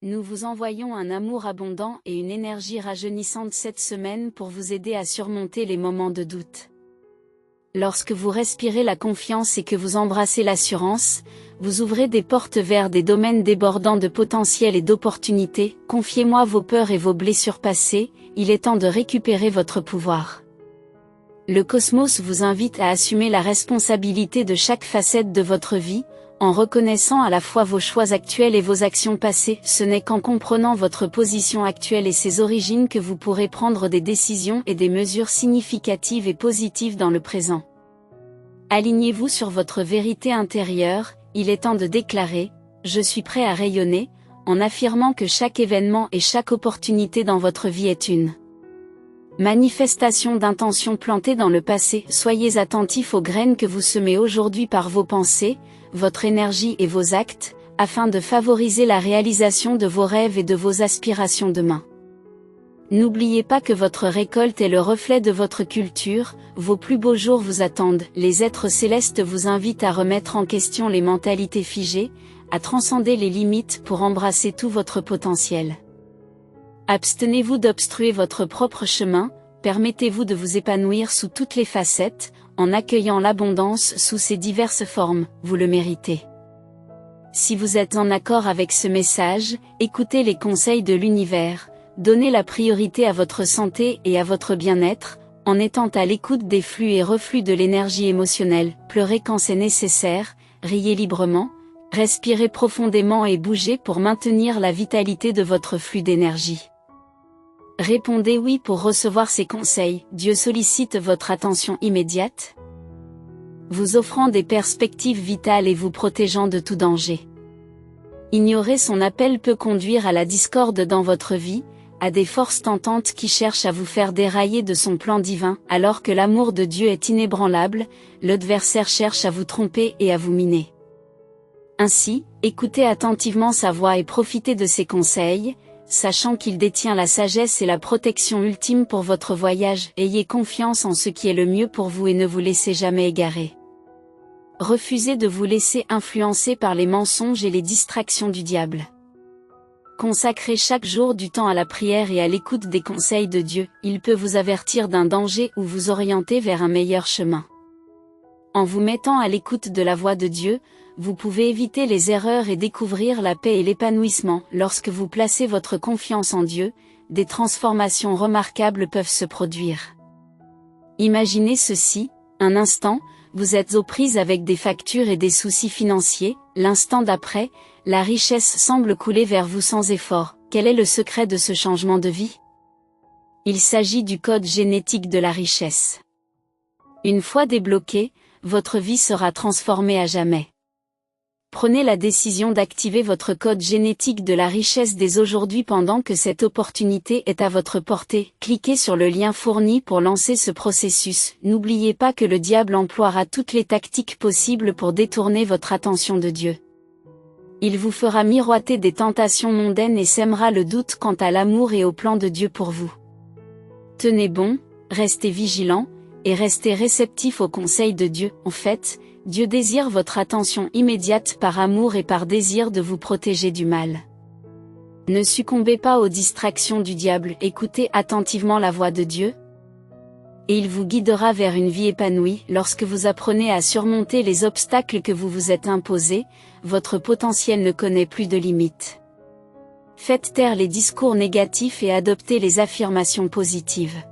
Nous vous envoyons un amour abondant et une énergie rajeunissante cette semaine pour vous aider à surmonter les moments de doute. Lorsque vous respirez la confiance et que vous embrassez l'assurance, vous ouvrez des portes vers des domaines débordants de potentiel et d'opportunités. Confiez-moi vos peurs et vos blessures passées, il est temps de récupérer votre pouvoir. Le cosmos vous invite à assumer la responsabilité de chaque facette de votre vie, en reconnaissant à la fois vos choix actuels et vos actions passées. Ce n'est qu'en comprenant votre position actuelle et ses origines que vous pourrez prendre des décisions et des mesures significatives et positives dans le présent. Alignez-vous sur votre vérité intérieure, il est temps de déclarer « Je suis prêt à rayonner », en affirmant que chaque événement et chaque opportunité dans votre vie est une manifestation d'intentions plantées dans le passé. Soyez attentifs aux graines que vous semez aujourd'hui par vos pensées, votre énergie et vos actes, afin de favoriser la réalisation de vos rêves et de vos aspirations demain. N'oubliez pas que votre récolte est le reflet de votre culture, vos plus beaux jours vous attendent. Les êtres célestes vous invitent à remettre en question les mentalités figées, à transcender les limites pour embrasser tout votre potentiel. Abstenez-vous d'obstruer votre propre chemin, permettez-vous de vous épanouir sous toutes les facettes, en accueillant l'abondance sous ses diverses formes, vous le méritez. Si vous êtes en accord avec ce message, écoutez les conseils de l'univers, donnez la priorité à votre santé et à votre bien-être, en étant à l'écoute des flux et reflux de l'énergie émotionnelle. Pleurez quand c'est nécessaire, riez librement, respirez profondément et bougez pour maintenir la vitalité de votre flux d'énergie. Répondez oui pour recevoir ces conseils. Dieu sollicite votre attention immédiate, vous offrant des perspectives vitales et vous protégeant de tout danger. Ignorer son appel peut conduire à la discorde dans votre vie, à des forces tentantes qui cherchent à vous faire dérailler de son plan divin. Alors que l'amour de Dieu est inébranlable, l'adversaire cherche à vous tromper et à vous miner. Ainsi, écoutez attentivement sa voix et profitez de ses conseils, sachant qu'il détient la sagesse et la protection ultime pour votre voyage. Ayez confiance en ce qui est le mieux pour vous et ne vous laissez jamais égarer. Refusez de vous laisser influencer par les mensonges et les distractions du diable. Consacrez chaque jour du temps à la prière et à l'écoute des conseils de Dieu, il peut vous avertir d'un danger ou vous orienter vers un meilleur chemin. En vous mettant à l'écoute de la voix de Dieu, vous pouvez éviter les erreurs et découvrir la paix et l'épanouissement. Lorsque vous placez votre confiance en Dieu, des transformations remarquables peuvent se produire. Imaginez ceci, un instant, vous êtes aux prises avec des factures et des soucis financiers, l'instant d'après, la richesse semble couler vers vous sans effort. Quel est le secret de ce changement de vie? Il s'agit du code génétique de la richesse. Une fois débloqué, votre vie sera transformée à jamais. Prenez la décision d'activer votre code génétique de la richesse dès aujourd'hui pendant que cette opportunité est à votre portée. Cliquez sur le lien fourni pour lancer ce processus. N'oubliez pas que le diable emploiera toutes les tactiques possibles pour détourner votre attention de Dieu. Il vous fera miroiter des tentations mondaines et sèmera le doute quant à l'amour et au plan de Dieu pour vous. Tenez bon, restez vigilants, et restez réceptifs aux conseils de Dieu. En fait, Dieu désire votre attention immédiate par amour et par désir de vous protéger du mal. Ne succombez pas aux distractions du diable, écoutez attentivement la voix de Dieu, et il vous guidera vers une vie épanouie. Lorsque vous apprenez à surmonter les obstacles que vous vous êtes imposés, votre potentiel ne connaît plus de limites. Faites taire les discours négatifs et adoptez les affirmations positives.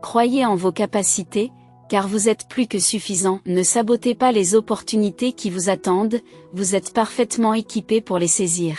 Croyez en vos capacités, car vous êtes plus que suffisant. Ne sabotez pas les opportunités qui vous attendent, vous êtes parfaitement équipé pour les saisir.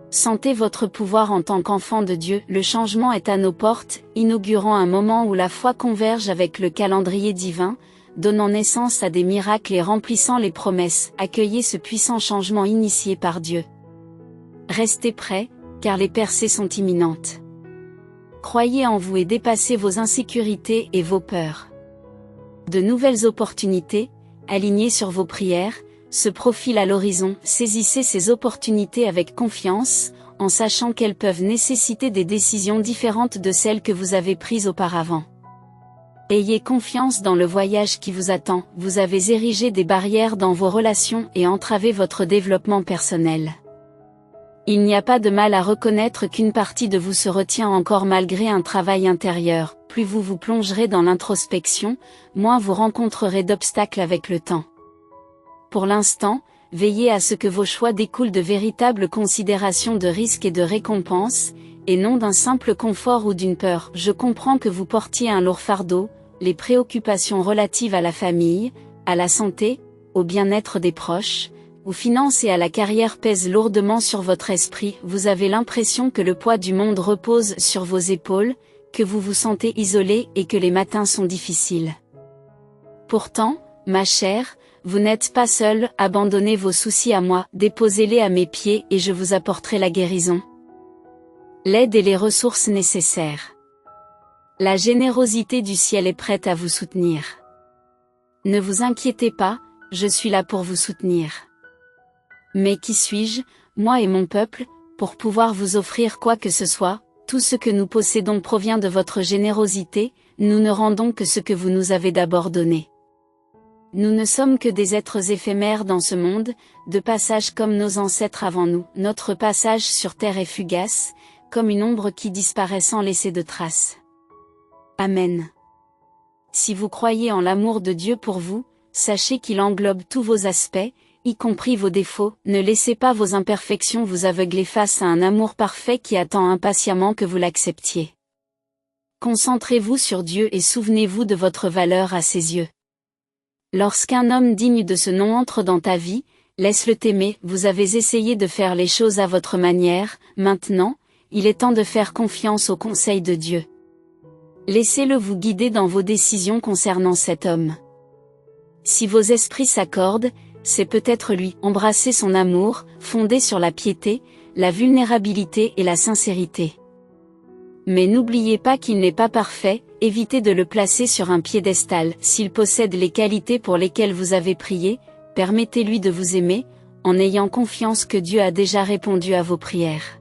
Sentez votre pouvoir en tant qu'enfant de Dieu. Le changement est à nos portes, inaugurant un moment où la foi converge avec le calendrier divin, donnant naissance à des miracles et remplissant les promesses. Accueillez ce puissant changement initié par Dieu. Restez prêts, car les percées sont imminentes. Croyez en vous et dépassez vos insécurités et vos peurs. De nouvelles opportunités, alignées sur vos prières, se profilent à l'horizon. Saisissez ces opportunités avec confiance, en sachant qu'elles peuvent nécessiter des décisions différentes de celles que vous avez prises auparavant. Ayez confiance dans le voyage qui vous attend. Vous avez érigé des barrières dans vos relations et entravé votre développement personnel. Il n'y a pas de mal à reconnaître qu'une partie de vous se retient encore malgré un travail intérieur. Plus vous vous plongerez dans l'introspection, moins vous rencontrerez d'obstacles avec le temps. Pour l'instant, veillez à ce que vos choix découlent de véritables considérations de risque et de récompense, et non d'un simple confort ou d'une peur. Je comprends que vous portiez un lourd fardeau, les préoccupations relatives à la famille, à la santé, au bien-être des proches, aux finances et à la carrière pèsent lourdement sur votre esprit. Vous avez l'impression que le poids du monde repose sur vos épaules, que vous vous sentez isolé et que les matins sont difficiles. Pourtant, ma chère, vous n'êtes pas seule, abandonnez vos soucis à moi, déposez-les à mes pieds et je vous apporterai la guérison, l'aide et les ressources nécessaires. La générosité du ciel est prête à vous soutenir. Ne vous inquiétez pas, je suis là pour vous soutenir. Mais qui suis-je, moi et mon peuple, pour pouvoir vous offrir quoi que ce soit? Tout ce que nous possédons provient de votre générosité, nous ne rendons que ce que vous nous avez d'abord donné. Nous ne sommes que des êtres éphémères dans ce monde, de passage comme nos ancêtres avant nous. Notre passage sur terre est fugace, comme une ombre qui disparaît sans laisser de traces. Amen. Si vous croyez en l'amour de Dieu pour vous, sachez qu'il englobe tous vos aspects, y compris vos défauts. Ne laissez pas vos imperfections vous aveugler face à un amour parfait qui attend impatiemment que vous l'acceptiez. Concentrez-vous sur Dieu et souvenez-vous de votre valeur à ses yeux. Lorsqu'un homme digne de ce nom entre dans ta vie, laisse-le t'aimer. Vous avez essayé de faire les choses à votre manière, maintenant, il est temps de faire confiance au conseil de Dieu. Laissez-le vous guider dans vos décisions concernant cet homme. Si vos esprits s'accordent, c'est peut-être lui. Embrassez son amour, fondé sur la piété, la vulnérabilité et la sincérité. Mais n'oubliez pas qu'il n'est pas parfait, évitez de le placer sur un piédestal. S'il possède les qualités pour lesquelles vous avez prié, permettez-lui de vous aimer, en ayant confiance que Dieu a déjà répondu à vos prières.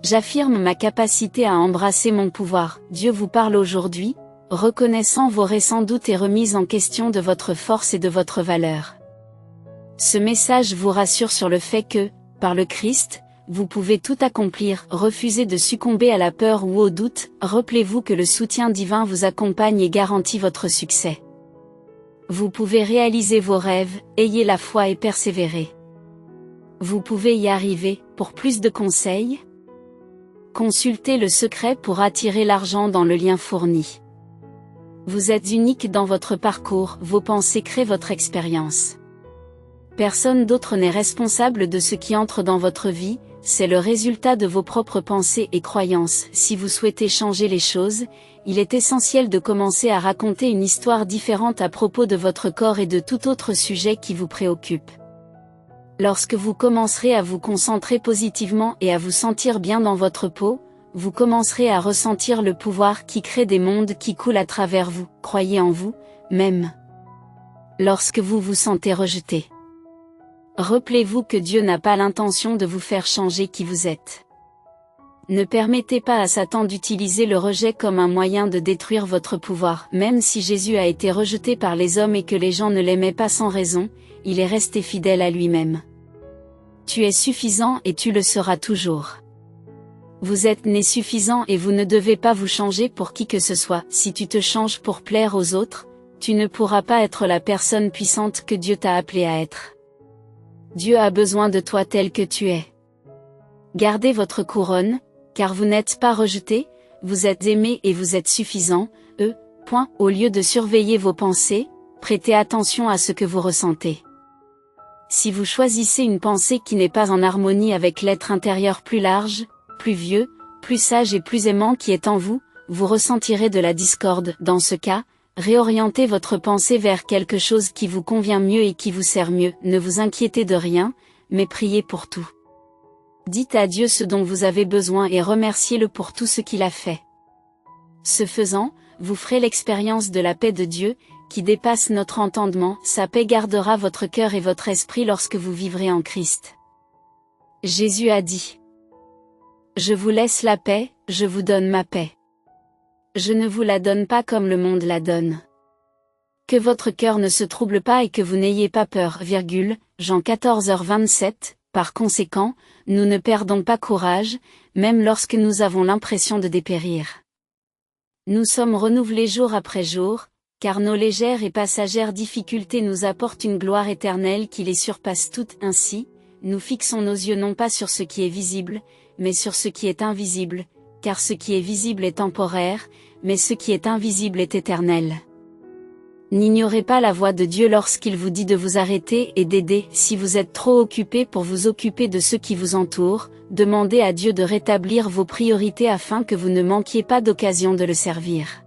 J'affirme ma capacité à embrasser mon pouvoir. Dieu vous parle aujourd'hui, reconnaissant vos récents doutes et remises en question de votre force et de votre valeur. Ce message vous rassure sur le fait que, par le Christ, vous pouvez tout accomplir. Refusez de succomber à la peur ou au doute, rappelez-vous que le soutien divin vous accompagne et garantit votre succès. Vous pouvez réaliser vos rêves, ayez la foi et persévérez. Vous pouvez y arriver. Pour plus de conseils, consultez le secret pour attirer l'argent dans le lien fourni. Vous êtes unique dans votre parcours, vos pensées créent votre expérience. Personne d'autre n'est responsable de ce qui entre dans votre vie, c'est le résultat de vos propres pensées et croyances. Si vous souhaitez changer les choses, il est essentiel de commencer à raconter une histoire différente à propos de votre corps et de tout autre sujet qui vous préoccupe. Lorsque vous commencerez à vous concentrer positivement et à vous sentir bien dans votre peau, vous commencerez à ressentir le pouvoir qui crée des mondes qui coulent à travers vous. Croyez en vous, même lorsque vous vous sentez rejeté. Rappelez-vous que Dieu n'a pas l'intention de vous faire changer qui vous êtes. Ne permettez pas à Satan d'utiliser le rejet comme un moyen de détruire votre pouvoir. Même si Jésus a été rejeté par les hommes et que les gens ne l'aimaient pas sans raison, il est resté fidèle à lui-même. Tu es suffisant et tu le seras toujours. Vous êtes né suffisant et vous ne devez pas vous changer pour qui que ce soit. Si tu te changes pour plaire aux autres, tu ne pourras pas être la personne puissante que Dieu t'a appelé à être. Dieu a besoin de toi tel que tu es. Gardez votre couronne, car vous n'êtes pas rejeté, vous êtes aimé et vous êtes suffisant. Au lieu de surveiller vos pensées, prêtez attention à ce que vous ressentez. Si vous choisissez une pensée qui n'est pas en harmonie avec l'être intérieur plus large, plus vieux, plus sage et plus aimant qui est en vous, vous ressentirez de la discorde. Dans ce cas, réorientez votre pensée vers quelque chose qui vous convient mieux et qui vous sert mieux. Ne vous inquiétez de rien, mais priez pour tout. Dites à Dieu ce dont vous avez besoin et remerciez-le pour tout ce qu'il a fait. Ce faisant, vous ferez l'expérience de la paix de Dieu, qui dépasse notre entendement. Sa paix gardera votre cœur et votre esprit lorsque vous vivrez en Christ. Jésus a dit: Je vous laisse la paix, je vous donne ma paix. Je ne vous la donne pas comme le monde la donne. Que votre cœur ne se trouble pas et que vous n'ayez pas peur. Jean 14h27, Par conséquent, nous ne perdons pas courage, même lorsque nous avons l'impression de dépérir. Nous sommes renouvelés jour après jour, car nos légères et passagères difficultés nous apportent une gloire éternelle qui les surpasse toutes. Ainsi, nous fixons nos yeux non pas sur ce qui est visible, mais sur ce qui est invisible, car ce qui est visible est temporaire, mais ce qui est invisible est éternel. N'ignorez pas la voix de Dieu lorsqu'il vous dit de vous arrêter et d'aider. Si vous êtes trop occupé pour vous occuper de ceux qui vous entourent, demandez à Dieu de rétablir vos priorités afin que vous ne manquiez pas d'occasion de le servir.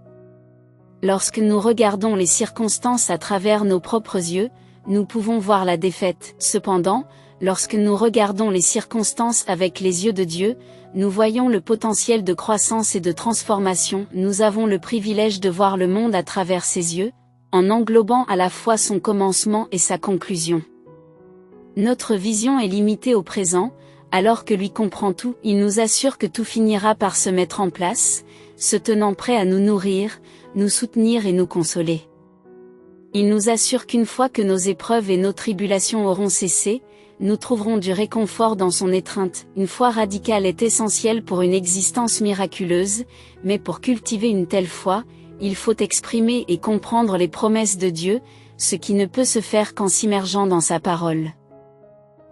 Lorsque nous regardons les circonstances à travers nos propres yeux, nous pouvons voir la défaite. Cependant, lorsque nous regardons les circonstances avec les yeux de Dieu, nous voyons le potentiel de croissance et de transformation. Nous avons le privilège de voir le monde à travers ses yeux, en englobant à la fois son commencement et sa conclusion. Notre vision est limitée au présent, alors que lui comprend tout. Il nous assure que tout finira par se mettre en place, se tenant prêt à nous nourrir, nous soutenir et nous consoler. Il nous assure qu'une fois que nos épreuves et nos tribulations auront cessé, nous trouverons du réconfort dans son étreinte. Une foi radicale est essentielle pour une existence miraculeuse, mais pour cultiver une telle foi, il faut exprimer et comprendre les promesses de Dieu, ce qui ne peut se faire qu'en s'immergeant dans sa parole.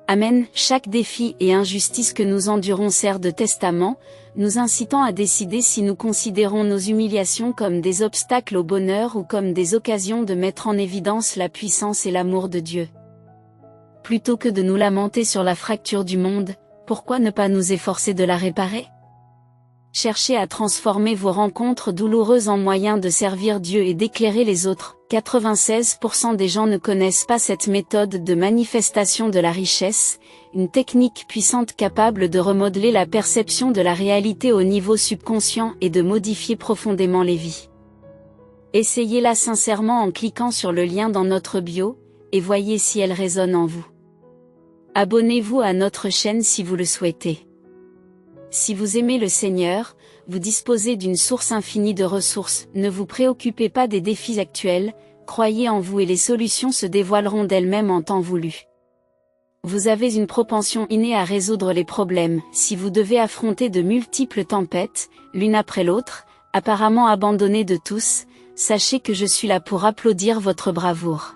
Amen. Chaque défi et injustice que nous endurons sert de testament, nous incitant à décider si nous considérons nos humiliations comme des obstacles au bonheur ou comme des occasions de mettre en évidence la puissance et l'amour de Dieu. Plutôt que de nous lamenter sur la fracture du monde, pourquoi ne pas nous efforcer de la réparer ? Cherchez à transformer vos rencontres douloureuses en moyens de servir Dieu et d'éclairer les autres. 96% des gens ne connaissent pas cette méthode de manifestation de la richesse, une technique puissante capable de remodeler la perception de la réalité au niveau subconscient et de modifier profondément les vies. Essayez-la sincèrement en cliquant sur le lien dans notre bio, et voyez si elle résonne en vous. Abonnez-vous à notre chaîne si vous le souhaitez. Si vous aimez le Seigneur, vous disposez d'une source infinie de ressources. Ne vous préoccupez pas des défis actuels, croyez en vous et les solutions se dévoileront d'elles-mêmes en temps voulu. Vous avez une propension innée à résoudre les problèmes. Si vous devez affronter de multiples tempêtes, l'une après l'autre, apparemment abandonnées de tous, sachez que je suis là pour applaudir votre bravoure.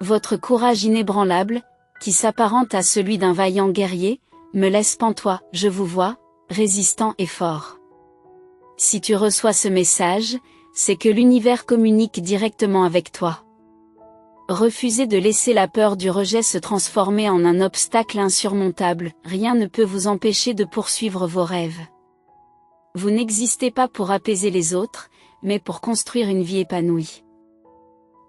Votre courage inébranlable, qui s'apparente à celui d'un vaillant guerrier, me laisse pantois. Je vous vois, résistant et fort. Si tu reçois ce message, c'est que l'univers communique directement avec toi. Refusez de laisser la peur du rejet se transformer en un obstacle insurmontable. Rien ne peut vous empêcher de poursuivre vos rêves. Vous n'existez pas pour apaiser les autres, mais pour construire une vie épanouie.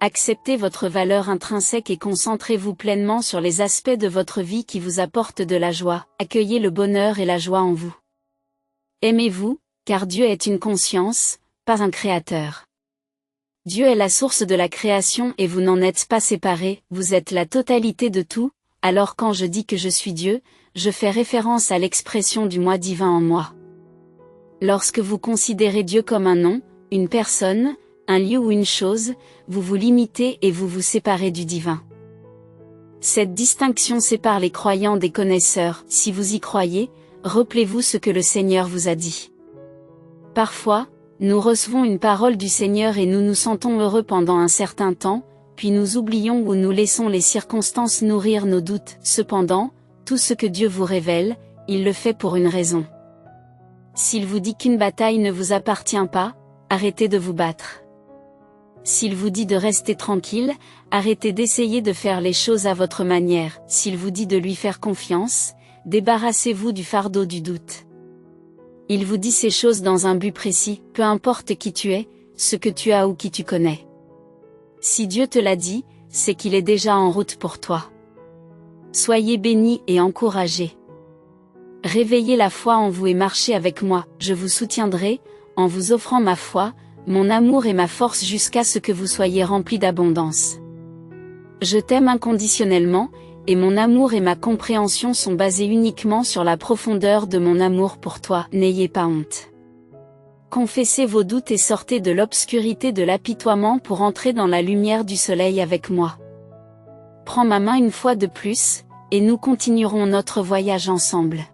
Acceptez votre valeur intrinsèque et concentrez-vous pleinement sur les aspects de votre vie qui vous apportent de la joie. Accueillez le bonheur et la joie en vous. Aimez-vous, car Dieu est une conscience, pas un créateur. Dieu est la source de la création et vous n'en êtes pas séparés, vous êtes la totalité de tout. Alors quand je dis que je suis Dieu, je fais référence à l'expression du moi divin en moi. Lorsque vous considérez Dieu comme un nom, une personne, un lieu ou une chose, vous vous limitez et vous vous séparez du divin. Cette distinction sépare les croyants des connaisseurs. Si vous y croyez, rappelez-vous ce que le Seigneur vous a dit. Parfois, nous recevons une parole du Seigneur et nous nous sentons heureux pendant un certain temps, puis nous oublions ou nous laissons les circonstances nourrir nos doutes. Cependant, tout ce que Dieu vous révèle, il le fait pour une raison. S'il vous dit qu'une bataille ne vous appartient pas, arrêtez de vous battre. S'il vous dit de rester tranquille, arrêtez d'essayer de faire les choses à votre manière. S'il vous dit de lui faire confiance, débarrassez-vous du fardeau du doute. Il vous dit ces choses dans un but précis, peu importe qui tu es, ce que tu as ou qui tu connais. Si Dieu te l'a dit, c'est qu'il est déjà en route pour toi. Soyez bénis et encouragés. Réveillez la foi en vous et marchez avec moi, je vous soutiendrai, en vous offrant ma foi, mon amour et ma force jusqu'à ce que vous soyez remplis d'abondance. Je t'aime inconditionnellement, et mon amour et ma compréhension sont basés uniquement sur la profondeur de mon amour pour toi. N'ayez pas honte. Confessez vos doutes et sortez de l'obscurité de l'apitoiement pour entrer dans la lumière du soleil avec moi. Prends ma main une fois de plus, et nous continuerons notre voyage ensemble.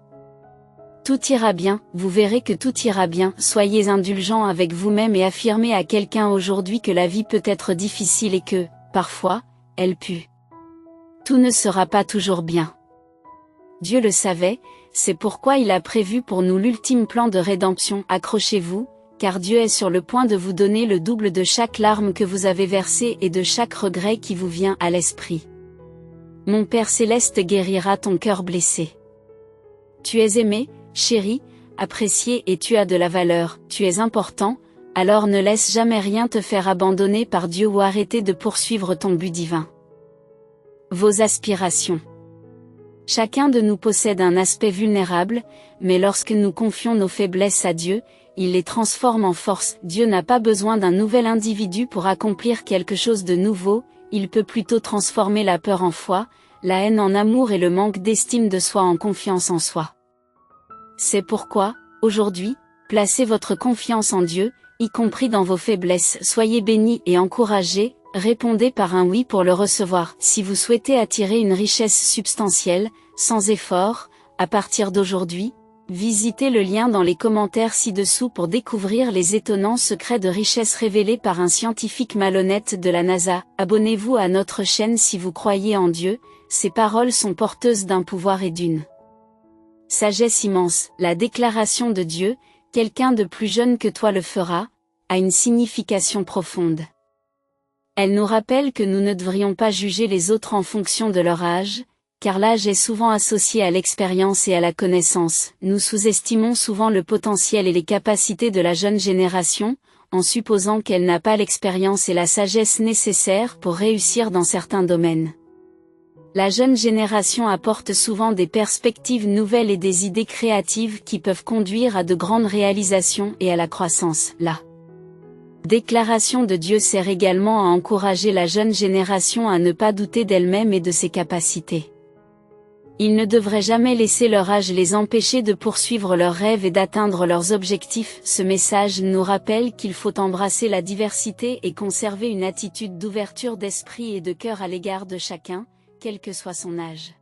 Tout ira bien, vous verrez que tout ira bien, soyez indulgents avec vous-même et affirmez à quelqu'un aujourd'hui que la vie peut être difficile et que, parfois, elle pue. Tout ne sera pas toujours bien. Dieu le savait, c'est pourquoi il a prévu pour nous l'ultime plan de rédemption. Accrochez-vous, car Dieu est sur le point de vous donner le double de chaque larme que vous avez versée et de chaque regret qui vous vient à l'esprit. Mon Père céleste guérira ton cœur blessé. Tu es aimé, chéri, apprécié et tu as de la valeur, tu es important, alors ne laisse jamais rien te faire abandonner par Dieu ou arrêter de poursuivre ton but divin. Vos aspirations. Chacun de nous possède un aspect vulnérable, mais lorsque nous confions nos faiblesses à Dieu, il les transforme en force. Dieu n'a pas besoin d'un nouvel individu pour accomplir quelque chose de nouveau, il peut plutôt transformer la peur en foi, la haine en amour et le manque d'estime de soi en confiance en soi. C'est pourquoi, aujourd'hui, placez votre confiance en Dieu, y compris dans vos faiblesses. Soyez bénis et encouragés, répondez par un oui pour le recevoir. Si vous souhaitez attirer une richesse substantielle, sans effort, à partir d'aujourd'hui, visitez le lien dans les commentaires ci-dessous pour découvrir les étonnants secrets de richesse révélés par un scientifique malhonnête de la NASA. Abonnez-vous à notre chaîne si vous croyez en Dieu, ces paroles sont porteuses d'un pouvoir et d'une sagesse immense. La déclaration de Dieu, quelqu'un de plus jeune que toi le fera, a une signification profonde. Elle nous rappelle que nous ne devrions pas juger les autres en fonction de leur âge, car l'âge est souvent associé à l'expérience et à la connaissance. Nous sous-estimons souvent le potentiel et les capacités de la jeune génération, en supposant qu'elle n'a pas l'expérience et la sagesse nécessaires pour réussir dans certains domaines. La jeune génération apporte souvent des perspectives nouvelles et des idées créatives qui peuvent conduire à de grandes réalisations et à la croissance. La déclaration de Dieu sert également à encourager la jeune génération à ne pas douter d'elle-même et de ses capacités. Ils ne devraient jamais laisser leur âge les empêcher de poursuivre leurs rêves et d'atteindre leurs objectifs. Ce message nous rappelle qu'il faut embrasser la diversité et conserver une attitude d'ouverture d'esprit et de cœur à l'égard de chacun, quel que soit son âge.